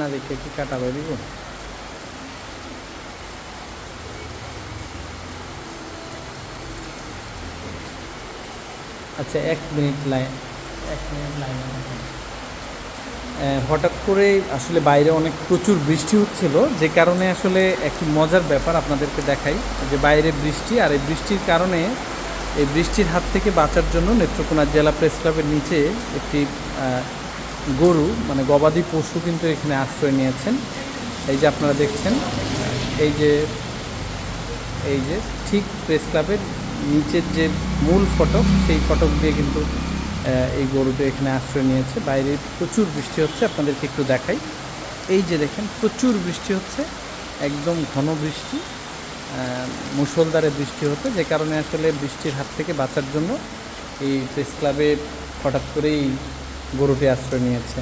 না দেখে কি কাটা করে দিব। আচ্ছা, 1 মিনিট লাইন, 1 মিনিট লাইন। হঠাৎ করে আসলে বাইরে অনেক প্রচুর বৃষ্টি হচ্ছিল, যে কারণে আসলে একটি মজার ব্যাপার আপনাদেরকে দেখাই। যে বাইরে বৃষ্টি, আর এই বৃষ্টির কারণে এই বৃষ্টির হাত থেকে বাঁচার জন্য নেত্রকোনা জেলা প্রেস ক্লাবের নিচে একটি গরু মানে গবাদি পশু কিন্তু এখানে আশ্রয় নিয়েছেন। এই যে আপনারা দেখছেন, এই যে এই যে ঠিক প্রেস ক্লাবের নিচের যে মূল ফটক, সেই ফটক দিয়ে কিন্তু এই গরুটা এখানে আশ্রয় নিয়েছে। বাইরে প্রচুর বৃষ্টি হচ্ছে, আপনাদেরকে একটু দেখাই। এই যে দেখেন, প্রচুর বৃষ্টি হচ্ছে, একদম ঘন বৃষ্টি, মুষলধারে বৃষ্টি হচ্ছে, যে কারণে আসলে বৃষ্টির হাত থেকে বাঁচার জন্য এই প্রেস ক্লাবে হঠাৎ করেই গরুটি আশ্রয় নিয়েছে।